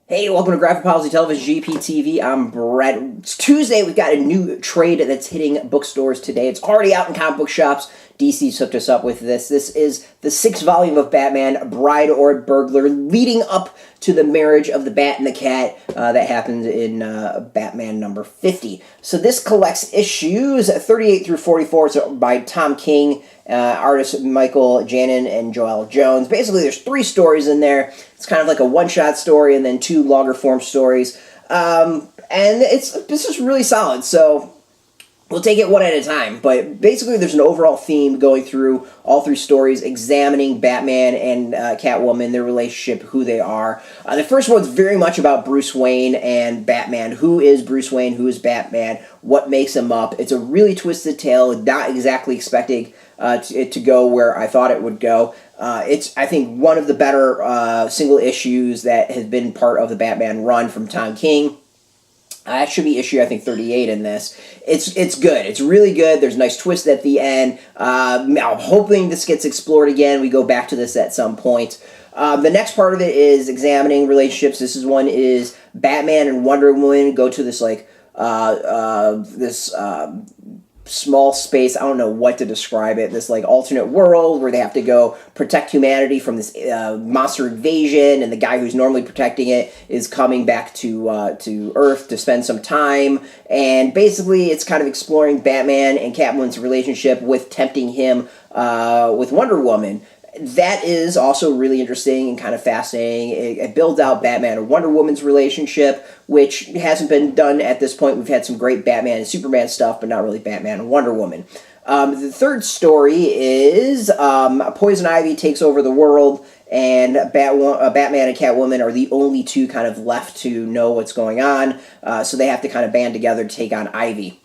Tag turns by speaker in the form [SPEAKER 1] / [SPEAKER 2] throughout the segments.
[SPEAKER 1] Hey, welcome to Graphic Policy Television, GPTV. I'm Brett. It's Tuesday. We've got a new trade that's hitting bookstores today. It's already out in comic book shops. DC's hooked us up with this. This is the 6th volume of Batman, Bride or Burglar, leading up to the marriage of the Bat and the Cat that happened in Batman number 50. So this collects issues 38 through 44. It's by Tom King, artists Mikel, Janin, and Joelle Jones. Basically, there's 3 stories in there. It's kind of like a one-shot story and then 2 longer-form stories. And this is really solid, so we'll take it one at a time. But basically, there's an overall theme going through all 3 stories, examining Batman and Catwoman, their relationship, who they are. The first one's very much about Bruce Wayne and Batman. Who is Bruce Wayne? Who is Batman? What makes him up? It's a really twisted tale, not exactly expecting it to go where I thought it would go. It's, I think, one of the better single issues that has been part of the Batman run from Tom King. That should be issue, I think, 38 in this. It's good. It's really good. There's a nice twist at the end. I'm hoping this gets explored again. We go back to this at some point. The next part of it is examining relationships. This one is Batman and Wonder Woman go to this, like, small space, I don't know what to describe it, this like alternate world where they have to go protect humanity from this monster invasion, and the guy who's normally protecting it is coming back to Earth to spend some time, and basically it's kind of exploring Batman and Catwoman's relationship with tempting him with Wonder Woman. That is also really interesting and kind of fascinating. It builds out Batman and Wonder Woman's relationship, which hasn't been done at this point. We've had some great Batman and Superman stuff, but not really Batman and Wonder Woman. The third story is Poison Ivy takes over the world, and Batman and Catwoman are the only 2 kind of left to know what's going on, so they have to kind of band together to take on Ivy.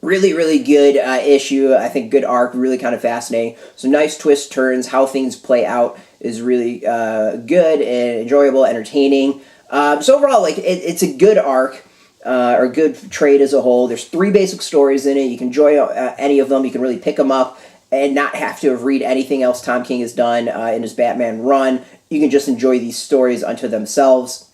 [SPEAKER 1] Really, really good issue. I think good arc, really kind of fascinating. So nice twists, turns, how things play out is really good and enjoyable, entertaining. So overall, like it's a good arc, or good trade as a whole. There's 3 basic stories in it. You can enjoy any of them. You can really pick them up and not have to read anything else Tom King has done in his Batman run. You can just enjoy these stories unto themselves.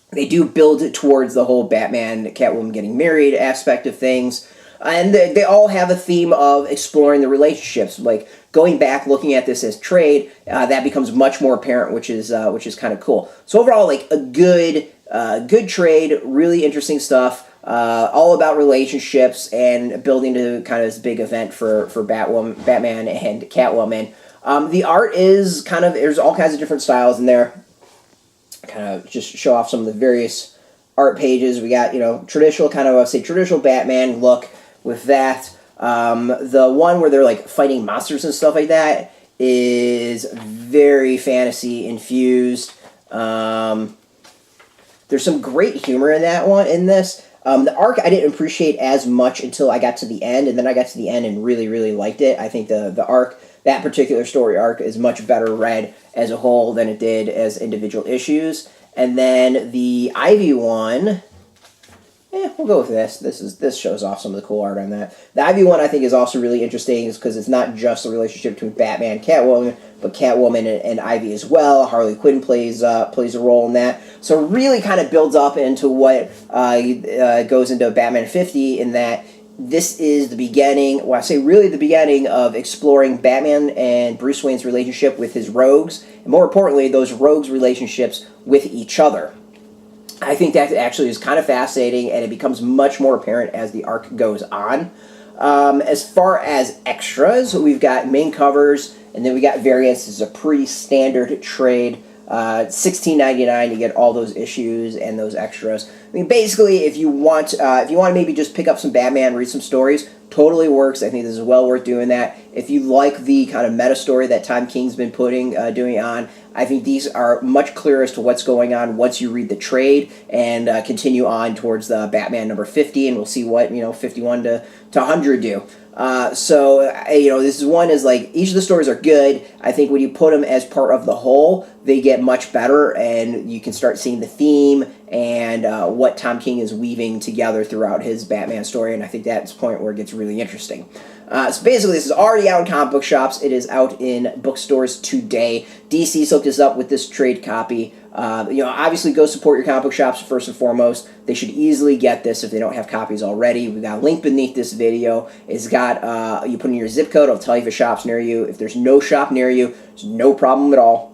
[SPEAKER 1] They do build towards the whole Batman, Catwoman getting married aspect of things. And they all have a theme of exploring the relationships. Like, going back, looking at this as trade, that becomes much more apparent, which is kind of cool. So overall, like, a good trade, really interesting stuff, all about relationships and building to kind of this big event for Batman and Catwoman. The art is kind of, there's all kinds of different styles in there. Kind of just show off some of the various art pages. We got, traditional, kind of, I would say, traditional Batman look. With that, the one where they're like fighting monsters and stuff like that is very fantasy infused. There's some great humor in that one. In this, the arc I didn't appreciate as much until I got to the end, and then I got to the end and really, really liked it. I think the arc, that particular story arc, is much better read as a whole than it did as individual issues. And then the Ivy one. We'll go with this. This shows off some of the cool art on that. The Ivy one, I think, is also really interesting because it's not just the relationship between Batman and Catwoman, but Catwoman and Ivy as well. Harley Quinn plays a role in that. So it really kind of builds up into what goes into Batman 50, in that this is the beginning, well, I say really the beginning of exploring Batman and Bruce Wayne's relationship with his rogues, and more importantly, those rogues' relationships with each other. I think that actually is kind of fascinating, and it becomes much more apparent as the arc goes on. As far as extras, we've got main covers, and then we got variants. This is a pretty standard trade. $16.99 to get all those issues and those extras. I mean, basically, if you want to maybe just pick up some Batman, read some stories, totally works. I think this is well worth doing that. If you like the kind of meta story that Tom King's been doing on, I think these are much clearer as to what's going on once you read the trade and continue on towards the Batman number 50, and we'll see what 51 to 100 do. This one is like, each of the stories are good. I think when you put them as part of the whole, they get much better, and you can start seeing the theme and what Tom King is weaving together throughout his Batman story, and I think that's the point where it gets really interesting. So basically, this is already out in comic book shops. It is out in bookstores today. DC hooked us up with this trade copy. Obviously go support your comic book shops first and foremost. They should easily get this if they don't have copies already. We've got a link beneath this video. It's got, you put in your zip code, it'll tell you if a shop's near you. If there's no shop near you, there's no problem at all.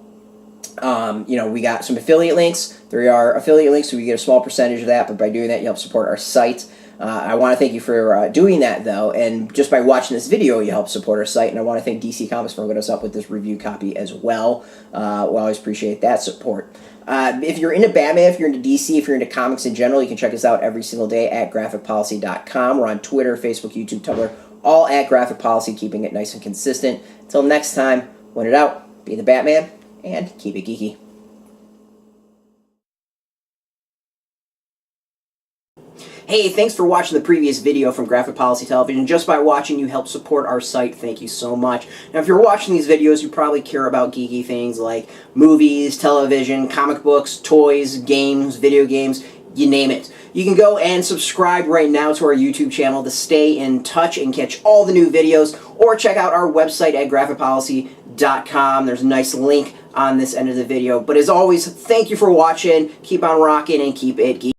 [SPEAKER 1] We got some affiliate links. There are affiliate links, so we get a small percentage of that, but by doing that, you help support our site. I want to thank you for doing that, though, and just by watching this video, you help support our site, and I want to thank DC Comics for hooking us up with this review copy as well. We always appreciate that support. If you're into Batman, if you're into DC, if you're into comics in general, you can check us out every single day at graphicpolicy.com. We're on Twitter, Facebook, YouTube, Tumblr, all at Graphic Policy, keeping it nice and consistent. Until next time, when in doubt, be the Batman, and keep it geeky. Hey, thanks for watching the previous video from Graphic Policy Television. Just by watching, you help support our site. Thank you so much. Now, if you're watching these videos, you probably care about geeky things like movies, television, comic books, toys, games, video games, you name it. You can go and subscribe right now to our YouTube channel to stay in touch and catch all the new videos, or check out our website at graphicpolicy.com. There's a nice link on this end of the video. But as always, thank you for watching. Keep on rocking and keep it geeky.